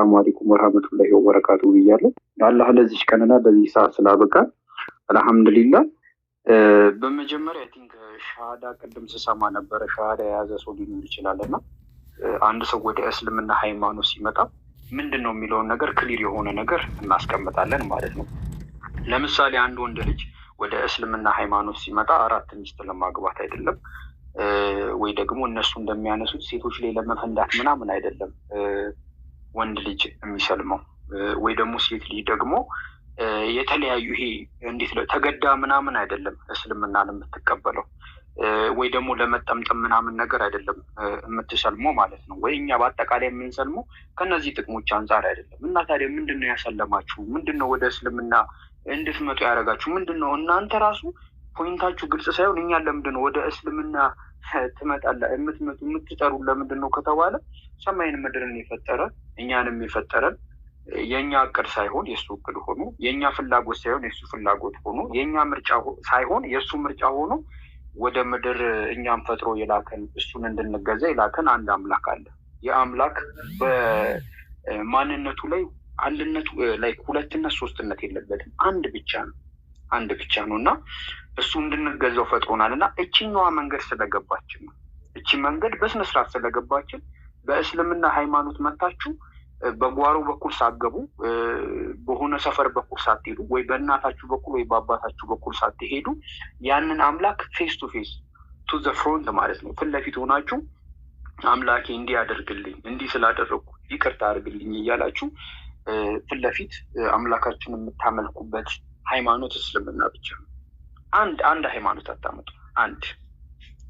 አሰላሙ አለይኩም ወራህመቱላሂ ወበረካቱ ብያለሁ። አላህ ለዚህ ቀንና ለዚህ ሰዓት ስላበቃ አልሐምዱሊላህ። በመጀመሪያ አይ ቲንክ ሻሃዳ ቅድም ስሰማ ነበረ ሻሃዳ የያዘ ሰው ሊኖር ይችላልና አንድ ሰው ወደ እስልምና ሃይማኖት ሲመጣ ምንድን ነው የሚለውን ነገር ክሊር የሆነ ነገር እናስቀምጣለን ማለት ነው። ለምሳሌ አንድ ወንድ ልጅ ወደ እስልምና ሃይማኖት ሲመጣ 4 ሚስት ለማግባት አይደለም፣ ወይ ደግሞ እነሱ እንደሚያነሱት ሴቶች ላይ ለመፈንዳት ምናምን አይደለም ወንድ ልጅ የሚሰልመው፣ ወይ ደግሞ ሴት ልጅ ደግሞ የተለያዩ ይሄ እንዴት ተገዳ ምናምን አይደለም እስልምናን የምትቀበለው፣ ወይ ደግሞ ለመጠምጠም ምናምን ነገር አይደለም የምትሰልመው ማለት ነው። ወይ እኛ በአጠቃላይ የምንሰልመው ከነዚህ ጥቅሞች አንጻር አይደለም። እና ታዲያ ምንድን ነው ያሰለማችሁ? ምንድን ነው ወደ እስልምና እንድትመጡ ያደረጋችሁ? ምንድን ነው እናንተ ራሱ ፖይንታችሁ ግልጽ ሳይሆን እኛን ለምንድን ነው ወደ እስልምና ትመጣለህ የምትጠሩ ለምንድን ነው ከተባለ ሰማይን ምድርን የፈጠረ እኛንም የፈጠረን የእኛ እቅድ ሳይሆን የእሱ እቅድ ሆኖ፣ የእኛ ፍላጎት ሳይሆን የእሱ ፍላጎት ሆኖ፣ የእኛ ምርጫ ሳይሆን የእሱ ምርጫ ሆኖ ወደ ምድር እኛም ፈጥሮ የላከን እሱን እንድንገዛ የላከን አንድ አምላክ አለ። የአምላክ በማንነቱ ላይ አንድነቱ ላይ ሁለትነት ሶስትነት የለበትም፣ አንድ ብቻ ነው እና እሱ እንድንገዛው ፈጥሮናል። እና እችኛዋ መንገድ ስለገባችን ነው። እቺ መንገድ በስነስርዓት ስለገባችን በእስልምና ሃይማኖት መታችሁ በጓሮ በኩል ሳትገቡ፣ በሆነ ሰፈር በኩል ሳትሄዱ፣ ወይ በእናታችሁ በኩል ወይ በአባታችሁ በኩል ሳትሄዱ ያንን አምላክ ፌስ ቱ ፌስ ቱ ዘ ፍሮንት ማለት ነው ፊት ለፊት ሆናችሁ አምላኬ እንዲህ አደርግልኝ፣ እንዲህ ስላደረግኩ ይቅርታ አድርግልኝ እያላችሁ ፊት ለፊት አምላካችሁን የምታመልኩበት ሃይማኖት እስልምና ብቻ ነው። አንድ ሃይማኖት አታመጡ።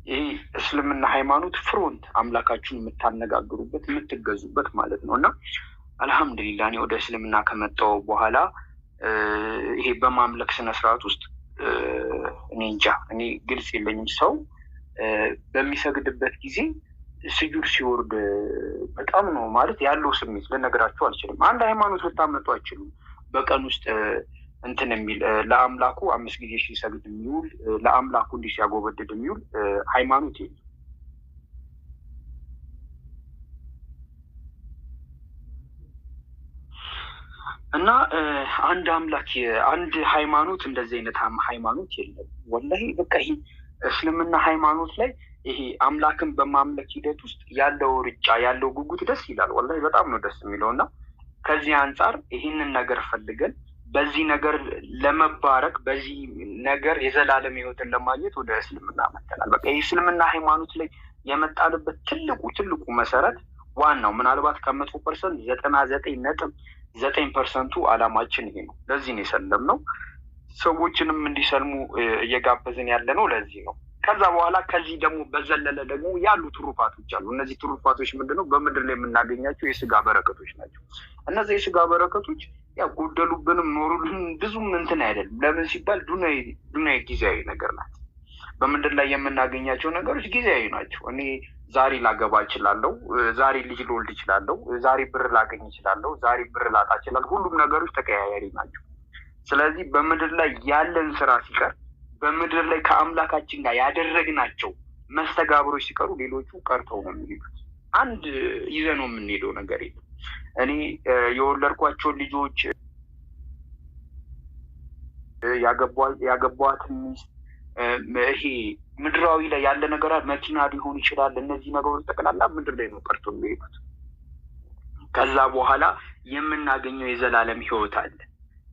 ይሄ እስልምና ሃይማኖት ፍሮንት አምላካችሁን የምታነጋግሩበት የምትገዙበት ማለት ነው። እና አልሐምዱሊላህ እኔ ወደ እስልምና ከመጣሁ በኋላ ይሄ በማምለክ ስነስርዓት ውስጥ እኔ እንጃ እኔ ግልጽ የለኝም። ሰው በሚሰግድበት ጊዜ ስጁድ ሲወርድ በጣም ነው ማለት ያለው ስሜት ልነግራችሁ አልችልም። አንድ ሃይማኖት ልታመጡ አይችሉም። በቀን ውስጥ እንትን የሚል ለአምላኩ 5 ጊዜ ሲሰግድ የሚውል ለአምላኩ እንዲህ ሲያጎበድድ የሚውል ሃይማኖት የለም። እና አንድ አምላክ አንድ ሃይማኖት እንደዚህ አይነት ሃይማኖት የለም ወላሂ። በቃ ይሄ እስልምና ሃይማኖት ላይ ይሄ አምላክን በማምለክ ሂደት ውስጥ ያለው ርጫ ያለው ጉጉት ደስ ይላል ወላሂ፣ በጣም ነው ደስ የሚለው። እና ከዚህ አንጻር ይህንን ነገር ፈልገን በዚህ ነገር ለመባረክ በዚህ ነገር የዘላለም ሕይወትን ለማግኘት ወደ እስልምና መጥተናል። በቃ የእስልምና ሃይማኖት ላይ የመጣንበት ትልቁ መሰረት ዋናው ምናልባት ከ100% 99.9% አላማችን ይሄ ነው። ለዚህ ነው የሰለምነው። ሰዎችንም እንዲሰልሙ እየጋበዝን ያለ ነው። ለዚህ ነው። ከዛ በኋላ ከዚህ ደግሞ በዘለለ ደግሞ ያሉ ትሩፋቶች አሉ። እነዚህ ትሩፋቶች ምንድነው? በምድር ላይ የምናገኛቸው የስጋ በረከቶች ናቸው። እነዚህ የስጋ በረከቶች ያው ጎደሉብንም ኖሩልን ብዙም እንትን አይደለም። ለምን ሲባል ዱንያ ጊዜያዊ ነገር ናት። በምድር ላይ የምናገኛቸው ነገሮች ጊዜያዊ ናቸው። እኔ ዛሬ ላገባ እችላለሁ፣ ዛሬ ልጅ ልወልድ እችላለሁ፣ ዛሬ ብር ላገኝ እችላለሁ፣ ዛሬ ብር ላጣ እችላለሁ። ሁሉም ነገሮች ተቀያያሪ ናቸው። ስለዚህ በምድር ላይ ያለን ስራ ሲቀር፣ በምድር ላይ ከአምላካችን ጋር ያደረግናቸው መስተጋብሮች ሲቀሩ ሌሎቹ ቀርተው ነው የሚሄዱት። አንድ ይዘን ነው የምንሄደው ነገር የለም። እኔ የወለድኳቸውን ልጆች ያገቧትን ሚስት ይሄ ምድራዊ ላይ ያለ ነገር መኪና ሊሆን ይችላል። እነዚህ ነገሮች ጠቅላላ ምድር ላይ ነው ቀርቶ የሚሄዱት። ከዛ በኋላ የምናገኘው የዘላለም ሕይወት አለ።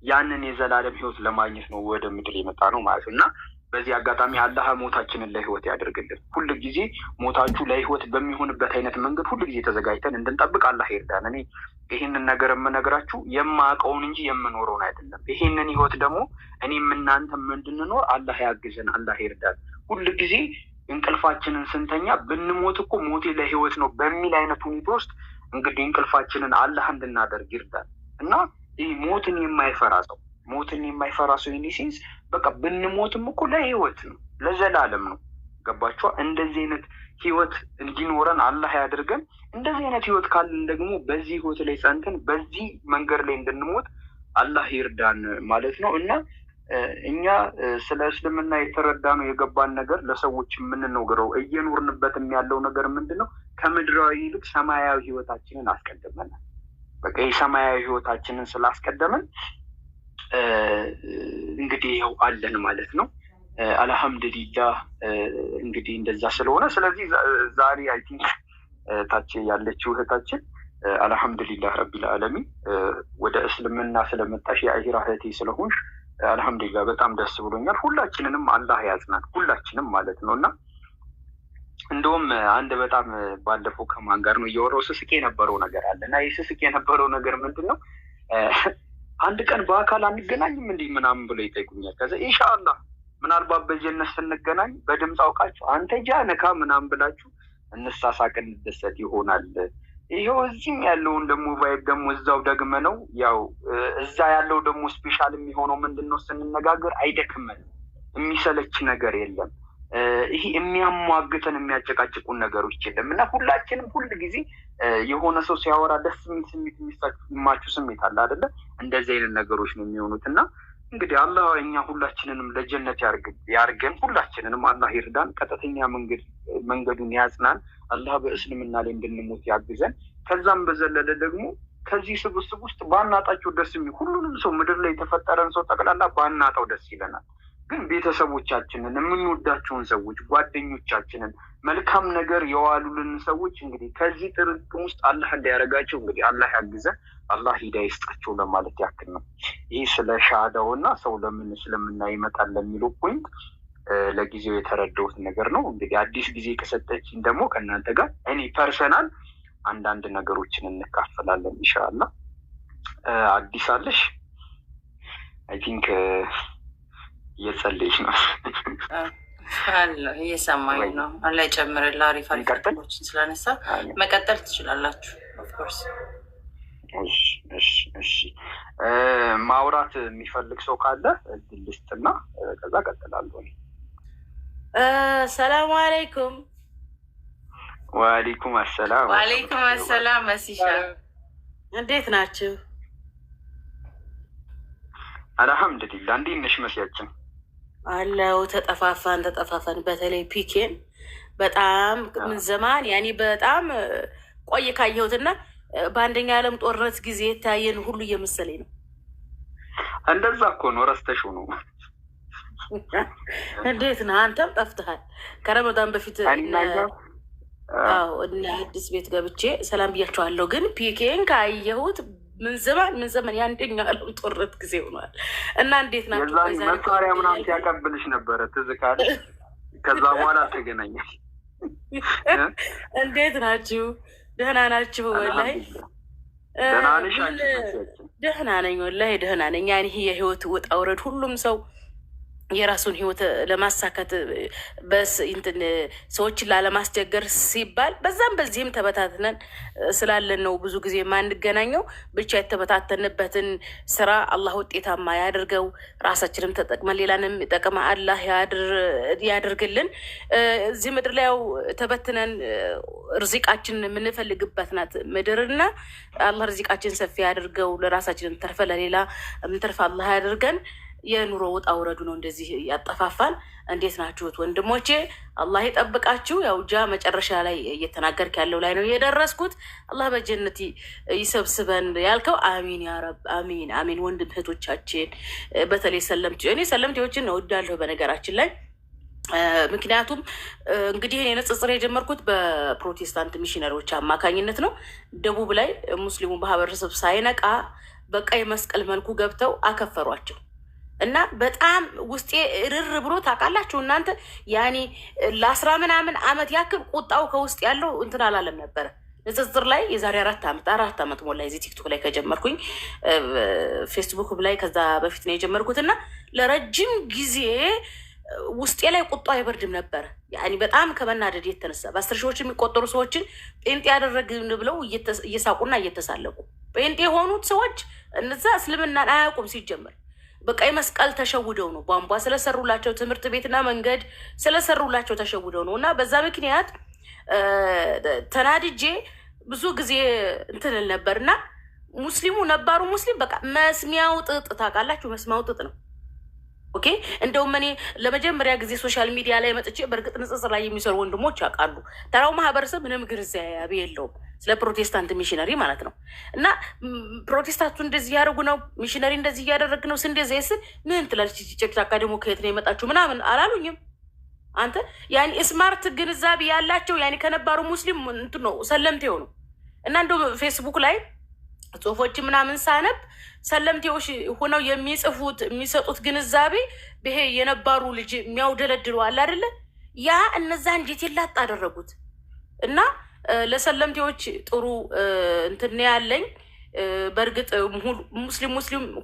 ያንን የዘላለም ሕይወት ለማግኘት ነው ወደ ምድር የመጣ ነው ማለት ነው። እና በዚህ አጋጣሚ አላህ ሞታችንን ለሕይወት ያደርግልን። ሁል ጊዜ ሞታችሁ ለሕይወት በሚሆንበት አይነት መንገድ ሁል ጊዜ ተዘጋጅተን እንድንጠብቅ አላህ ይርዳን። እኔ ይህንን ነገር የምነግራችሁ የማውቀውን እንጂ የምኖረውን አይደለም። ይህንን ሕይወት ደግሞ እኔም እናንተም እንድንኖር አላህ ያግዘን፣ አላህ ይርዳን። ሁል ጊዜ እንቅልፋችንን ስንተኛ ብንሞት እኮ ሞቴ ለሕይወት ነው በሚል አይነት ሁኔታ ውስጥ እንግዲህ እንቅልፋችንን አላህ እንድናደርግ ይርዳን። እና ይህ ሞትን የማይፈራ ሰው ዩኒሴንስ በቃ ብንሞትም እኮ ለህይወት ነው፣ ለዘላለም ነው። ገባችኋ? እንደዚህ አይነት ህይወት እንዲኖረን አላህ ያድርገን። እንደዚህ አይነት ህይወት ካለን ደግሞ በዚህ ህይወት ላይ ጸንተን በዚህ መንገድ ላይ እንድንሞት አላህ ይርዳን ማለት ነው። እና እኛ ስለ እስልምና የተረዳነው የገባን ነገር ለሰዎች የምንነግረው እየኖርንበትም ያለው ነገር ምንድን ነው? ከምድራዊ ይልቅ ሰማያዊ ህይወታችንን አስቀድመናል። በቃ በቃ የሰማያዊ ህይወታችንን ስላስቀደምን እንግዲህ ይኸው አለን ማለት ነው። አልሐምዱሊላህ እንግዲህ እንደዛ ስለሆነ ስለዚህ ዛሬ አይ ቲንክ ታች ያለችው እህታችን አልሐምዱሊላህ ረቢል ዓለሚን ወደ እስልምና ስለመጣሽ የአኺራ እህቴ ስለሆንሽ አልሐምዱሊላህ በጣም ደስ ብሎኛል። ሁላችንንም አላህ ያጽናን፣ ሁላችንም ማለት ነው። እና እንደውም አንድ በጣም ባለፈው ከማን ጋር ነው እያወራሁ ስስቅ የነበረው ነገር አለ እና ይህ ስስቅ የነበረው ነገር ምንድን ነው? አንድ ቀን በአካል አንገናኝም እንዲህ ምናምን ብሎ ይጠይቁኛል። ከዛ ኢንሻአላህ ምናልባት በጀነት ስንገናኝ በድምፅ አውቃችሁ አንተ ጃነካ ምናምን ብላችሁ እንሳሳቅ እንደሰት ይሆናል። ይሄው እዚህም ያለውን ደግሞ ቫይብ ደግሞ እዛው ደግመ ነው ያው እዛ ያለው ደግሞ ስፔሻል የሚሆነው ምንድነው ስንነጋገር አይደክመን፣ የሚሰለች ነገር የለም። ይሄ የሚያሟግተን የሚያጨቃጭቁን ነገሮች የለም እና ሁላችንም ሁል ጊዜ የሆነ ሰው ሲያወራ ደስ የሚል ስሜት የሚሰማችሁ ስሜት አለ አይደለ? እንደዚህ አይነት ነገሮች ነው የሚሆኑት እና እንግዲህ አላህ እኛ ሁላችንንም ለጀነት ያርገን፣ ሁላችንንም አላህ ይርዳን፣ ቀጥተኛ መንገዱን ያጽናን፣ አላህ በእስልምና ላይ እንድንሞት ያግዘን። ከዛም በዘለለ ደግሞ ከዚህ ስብስብ ውስጥ ባናጣቸው ደስ የሚል ሁሉንም ሰው ምድር ላይ የተፈጠረን ሰው ጠቅላላ ባናጣው ደስ ይለናል። ግን ቤተሰቦቻችንን፣ የምንወዳቸውን ሰዎች፣ ጓደኞቻችንን፣ መልካም ነገር የዋሉልን ሰዎች እንግዲህ ከዚህ ጥርቅም ውስጥ አላህ እንዳያረጋቸው እንግዲህ አላህ ያግዘን፣ አላህ ሂዳያ ይስጣቸው ለማለት ያክል ነው። ይህ ስለ ሻሃዳው እና ሰው ለምን እስልምና ይመጣል ለሚለው ፖይንት ለጊዜው የተረዳሁት ነገር ነው። እንግዲህ አዲስ ጊዜ ከሰጠችኝ ደግሞ ከእናንተ ጋር እኔ ፐርሰናል አንዳንድ ነገሮችን እንካፈላለን ኢንሻአላህ። አዲስ አለሽ? አይ ቲንክ እየጸለይሽ ነው አለ እየሰማኝ ነው። አላህ ይጨምርልህ። አሪፍ አሪፍ ነገሮችን ስላነሳ መቀጠል ትችላላችሁ። ኦፍኮርስ እሺ ማውራት የሚፈልግ ሰው ካለ እድል ልስጥና ከዛ ቀጥላለሁ። ሰላም አለይኩም። ወአለይኩም አሰላም። ወአለይኩም አሰላም። መሲሻ እንዴት ናችሁ? አልሐምዱሊላህ። እንዴት ነሽ መሲያችን? አለው ተጠፋፋን። በተለይ ፒኬን በጣም ምን ዘማን ያኔ በጣም ቆይ ካየሁትና በአንደኛ ዓለም ጦርነት ጊዜ የታየን ሁሉ እየመሰለኝ ነው። እንደዛ እኮ ነው። ረስተሽው ነው። እንዴት ነህ? አንተም ጠፍተሃል። ከረመዳን በፊት እና አዲስ ቤት ገብቼ ሰላም ብያቸዋለሁ። ግን ፒኬን ካየሁት ምን ዘመን የአንደኛ ዓለም ጦርነት ጊዜ ሆኗል። እና እንዴት ናችሁ? መሳሪያ ምናምን ሲያቀብልሽ ነበረ ትዝ ካለሽ። ከዛ በኋላ ተገናኘሽ። እንዴት ናችሁ? ደህና ናችሁ? ወላሂ ደህና ነኝ። ወላሂ ደህና ነኝ። ያኔ የህይወት ውጣ ውረድ ሁሉም ሰው የራሱን ህይወት ለማሳካት እንትን ሰዎችን ላለማስቸገር ሲባል በዛም በዚህም ተበታትነን ስላለን ነው ብዙ ጊዜ የማንገናኘው። ብቻ የተበታተንበትን ስራ አላህ ውጤታማ ያድርገው። ራሳችንም ተጠቅመን ሌላንም ጠቅማ አላህ ያድርግልን። እዚህ ምድር ላይ ያው ተበትነን ርዚቃችን የምንፈልግበት ናት ምድርና አላህ ርዚቃችን ሰፊ ያድርገው። ለራሳችንም ተርፈ ለሌላ ምንተርፍ አላህ ያድርገን። የኑሮ ውጣ ውረዱ ነው እንደዚህ ያጠፋፋል። እንዴት ናችሁት ወንድሞቼ? አላህ ይጠብቃችሁ። ያው ጃ መጨረሻ ላይ እየተናገርክ ያለው ላይ ነው የደረስኩት። አላህ በጀነት ይሰብስበን ያልከው አሚን ያ ረብ አሚን አሚን። ወንድም እህቶቻችን በተለይ እኔ ሰለምቴዎችን እወዳለሁ በነገራችን ላይ። ምክንያቱም እንግዲህ ንጽጽር የጀመርኩት በፕሮቴስታንት ሚሽነሪዎች አማካኝነት ነው። ደቡብ ላይ ሙስሊሙ ማህበረሰብ ሳይነቃ በቀይ መስቀል መልኩ ገብተው አከፈሯቸው እና በጣም ውስጤ ርር ብሎ ታውቃላችሁ እናንተ ያኔ ለ10 ምናምን ዓመት ያክል ቁጣው ከውስጥ ያለው እንትን አላለም ነበረ። ንጽጽር ላይ የዛሬ 4 ዓመት ሞላ እዚህ ቲክቶክ ላይ ከጀመርኩኝ ፌስቡክ ላይ ከዛ በፊት ነው የጀመርኩት እና ለረጅም ጊዜ ውስጤ ላይ ቁጣ አይበርድም ነበረ። ያኔ በጣም ከመናደድ የተነሳ በ10 ሺዎች የሚቆጠሩ ሰዎችን ጴንጤ ያደረግን ብለው እየሳቁና እየተሳለቁ ጴንጤ የሆኑት ሰዎች እነዛ እስልምናን አያውቁም ሲጀመር። በቀይ መስቀል ተሸውደው ነው። ቧንቧ ስለሰሩላቸው ትምህርት ቤትና መንገድ ስለሰሩላቸው ተሸውደው ነው። እና በዛ ምክንያት ተናድጄ ብዙ ጊዜ እንትንል ነበርና ሙስሊሙ ነባሩ ሙስሊም በቃ መስሚያው ጥጥ ታውቃላችሁ፣ መስሚያው ጥጥ ነው። ኦኬ እንደውም እኔ ለመጀመሪያ ጊዜ ሶሻል ሚዲያ ላይ መጥቼ በእርግጥ ንጽጽር ላይ የሚሰሩ ወንድሞች ያውቃሉ። ተራው ማህበረሰብ ምንም ግንዛቤ የለውም ስለ ፕሮቴስታንት ሚሽነሪ ማለት ነው። እና ፕሮቴስታንቱ እንደዚህ ያደርጉ ነው፣ ሚሽነሪ እንደዚህ እያደረግ ነው፣ እንደዚህ ስል ምን ትላለች ጨቅጫቃ ደግሞ ከየት ነው የመጣችሁ ምናምን አላሉኝም። አንተ ያኔ ስማርት ግንዛቤ ያላቸው ያኔ ከነባሩ ሙስሊም እንትን ነው ሰለምቴ ሆኑ እና እንደው ፌስቡክ ላይ ጽሁፎች ምናምን ሳነብ ሰለምቴዎች ሆነው የሚሰጡት ግንዛቤ ይሄ የነባሩ ልጅ የሚያውደለድሉ አለ አይደለ? ያ እነዛ እንዴት ይላጥ አደረጉት። እና ለሰለምቴዎች ጥሩ እንትን ያለኝ በእርግጥ ሙስሊም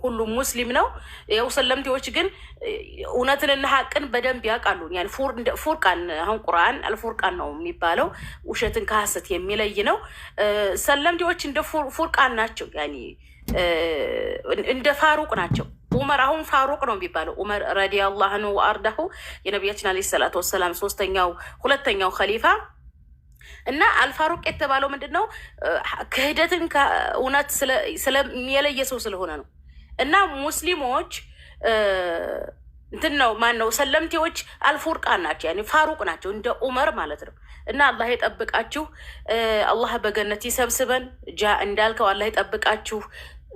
ሁሉም ሙስሊም ነው። ያው ሰለምቴዎች ግን እውነትንና ሀቅን በደንብ ያውቃሉ። ያን ፉርቃን አሁን ቁርአን አልፉርቃን ነው የሚባለው፣ ውሸትን ከሐሰት የሚለይ ነው። ሰለምቴዎች እንደ ፉርቃን ናቸው፣ ያኒ እንደ ፋሩቅ ናቸው። ዑመር አሁን ፋሩቅ ነው የሚባለው። ዑመር ረዲየላሁ ዐንሁ ወአርዳሁ የነቢያችን አለይሂ ሰላቱ ወሰላም ሁለተኛው ኸሊፋ እና አልፋሩቅ የተባለው ምንድን ነው? ክህደትን ከእውነት ስለሚለየ ሰው ስለሆነ ነው። እና ሙስሊሞች እንትን ነው ማን ነው ሰለምቴዎች አልፉርቃን ናቸው፣ ያኔ ፋሩቅ ናቸው እንደ ዑመር ማለት ነው። እና አላህ ይጠብቃችሁ፣ አላህ በገነት ይሰብስበን። እንዳልከው አላህ ይጠብቃችሁ፣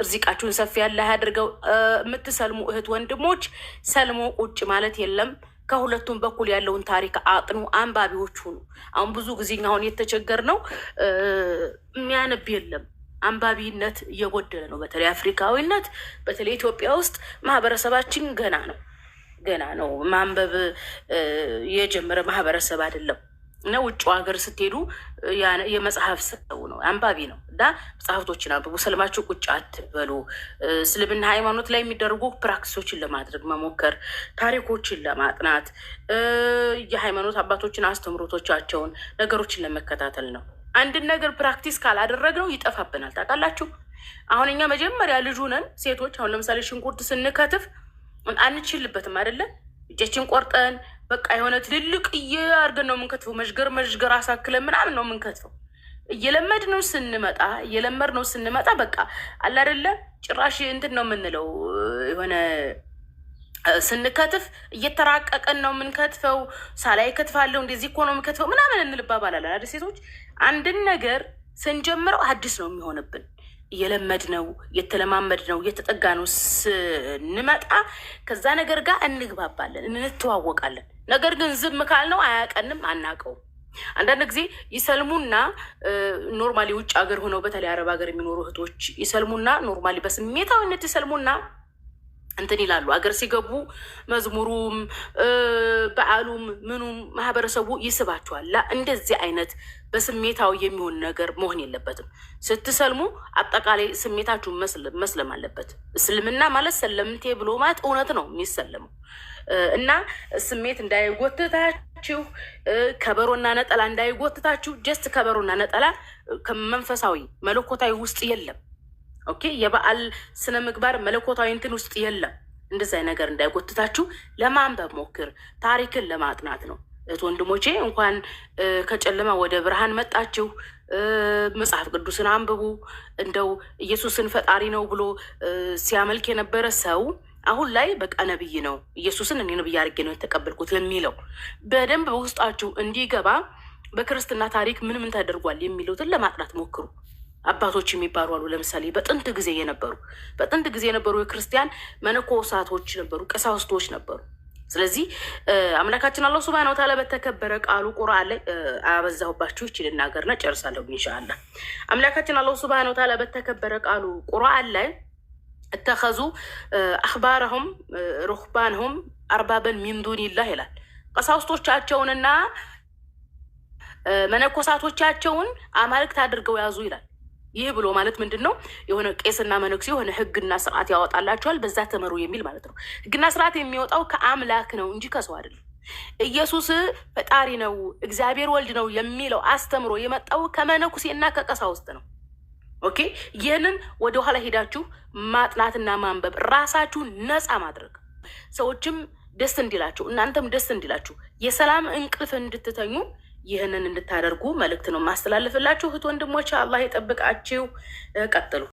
እርዚቃችሁን ሰፊ ያለ ያድርገው። የምትሰልሙ እህት ወንድሞች ሰልሞ ቁጭ ማለት የለም። ከሁለቱም በኩል ያለውን ታሪክ አጥኑ፣ አንባቢዎች ሁኑ። አሁን ብዙ ጊዜ አሁን የተቸገር ነው የሚያነብ የለም። አንባቢነት እየጎደለ ነው። በተለይ አፍሪካዊነት፣ በተለይ ኢትዮጵያ ውስጥ ማህበረሰባችን ገና ነው ማንበብ የጀመረ ማህበረሰብ አይደለም። እና ውጭ ሀገር ስትሄዱ የመጽሐፍ ሰው ነው፣ አንባቢ ነው። እና መጽሐፍቶችን አንብቡ፣ ሰልማችሁ ቁጭ አትበሉ። እስልምና ሃይማኖት ላይ የሚደረጉ ፕራክቲሶችን ለማድረግ መሞከር፣ ታሪኮችን ለማጥናት፣ የሃይማኖት አባቶችን አስተምሮቶቻቸውን ነገሮችን ለመከታተል ነው። አንድን ነገር ፕራክቲስ ካላደረግነው ይጠፋብናል። ታውቃላችሁ፣ አሁን እኛ መጀመሪያ ልጁ ነን ሴቶች። አሁን ለምሳሌ ሽንኩርት ስንከትፍ አንችልበትም አይደለም፣ እጃችን ቆርጠን በቃ የሆነ ትልልቅ አድርገን ነው የምንከትፈው። መዥገር አሳክለን ምናምን ነው የምንከትፈው። እየለመድ ነው ስንመጣ በቃ አለ አይደለ፣ ጭራሽ እንትን ነው የምንለው። የሆነ ስንከትፍ እየተራቀቀን ነው የምንከትፈው። ሳላይ ከትፋለሁ እንደዚህ እኮ ነው የምንከትፈው ምናምን እንልባባላለን አይደል ሴቶች። አንድን ነገር ስንጀምረው አዲስ ነው የሚሆንብን። እየለመድ ነው እየተለማመድ ነው እየተጠጋ ነው ስንመጣ ከዛ ነገር ጋር እንግባባለን፣ እንተዋወቃለን። ነገር ግን ዝም ካልነው አያቀንም፣ አናቀውም። አንዳንድ ጊዜ ይሰልሙና ኖርማሊ ውጭ ሀገር ሆነው በተለይ አረብ ሀገር የሚኖሩ እህቶች ይሰልሙና ኖርማሊ በስሜታዊነት ይሰልሙና እንትን ይላሉ። አገር ሲገቡ መዝሙሩም በዓሉም ምኑም ማህበረሰቡ ይስባቸዋል። እንደዚህ አይነት በስሜታዊ የሚሆን ነገር መሆን የለበትም። ስትሰልሙ አጠቃላይ ስሜታችሁ መስለም አለበት። እስልምና ማለት ሰለምቴ ብሎ ማለት እውነት ነው የሚሰለመው። እና ስሜት እንዳይጎትታችሁ፣ ከበሮና ነጠላ እንዳይጎትታችሁ። ጀስት ከበሮና ነጠላ ከመንፈሳዊ መለኮታዊ ውስጥ የለም። ኦኬ፣ የበዓል ስነ ምግባር መለኮታዊ እንትን ውስጥ የለም። እንደዚህ ነገር እንዳይጎትታችሁ ለማንበብ ሞክር፣ ታሪክን ለማጥናት ነው። እህት ወንድሞቼ እንኳን ከጨለማ ወደ ብርሃን መጣችሁ። መጽሐፍ ቅዱስን አንብቡ። እንደው ኢየሱስን ፈጣሪ ነው ብሎ ሲያመልክ የነበረ ሰው አሁን ላይ በቃ ነብይ ነው፣ ኢየሱስን እኔ ነብይ አድርጌ ነው የተቀበልኩት ለሚለው በደንብ በውስጣችሁ እንዲገባ በክርስትና ታሪክ ምን ምን ተደርጓል የሚሉትን ለማጥናት ሞክሩ። አባቶች የሚባሉ አሉ። ለምሳሌ በጥንት ጊዜ የነበሩ የክርስቲያን መነኮሳቶች ነበሩ፣ ቀሳውስቶች ነበሩ። ስለዚህ አምላካችን አላህ ሱብሃነሁ ወተዓላ በተከበረ ቃሉ ቁርአን ላይ አበዛሁባችሁ ይችል ልናገርና ጨርሳለሁ ኢንሻአላህ። አምላካችን አላህ ሱብሃነሁ ወተዓላ በተከበረ ቃሉ ቁርአን ላይ እተኸዙ አኽባረሁም ሩህባንሁም አርባበን ሚን ዱኒላህ ይላል። ቀሳውስቶቻቸውንና መነኮሳቶቻቸውን አማልክት አድርገው ያዙ ይላል። ይህ ብሎ ማለት ምንድን ነው? የሆነ ቄስና መነኩሴ የሆነ ህግና ስርዓት ያወጣላቸዋል፣ በዛ ተመሩ የሚል ማለት ነው። ህግና ስርዓት የሚወጣው ከአምላክ ነው እንጂ ከሰው አይደለም። ኢየሱስ ፈጣሪ ነው፣ እግዚአብሔር ወልድ ነው የሚለው አስተምሮ የመጣው ከመነኩሴና ከቀሳውስት ነው። ኦኬ፣ ይህንን ወደኋላ ሄዳችሁ ማጥናትና ማንበብ፣ ራሳችሁን ነፃ ማድረግ፣ ሰዎችም ደስ እንዲላችሁ እናንተም ደስ እንዲላችሁ የሰላም እንቅልፍ እንድትተኙ ይህንን እንድታደርጉ መልእክት ነው ማስተላለፍላችሁ። እህት ወንድሞች አላህ ይጠብቃችሁ። ቀጥሉ።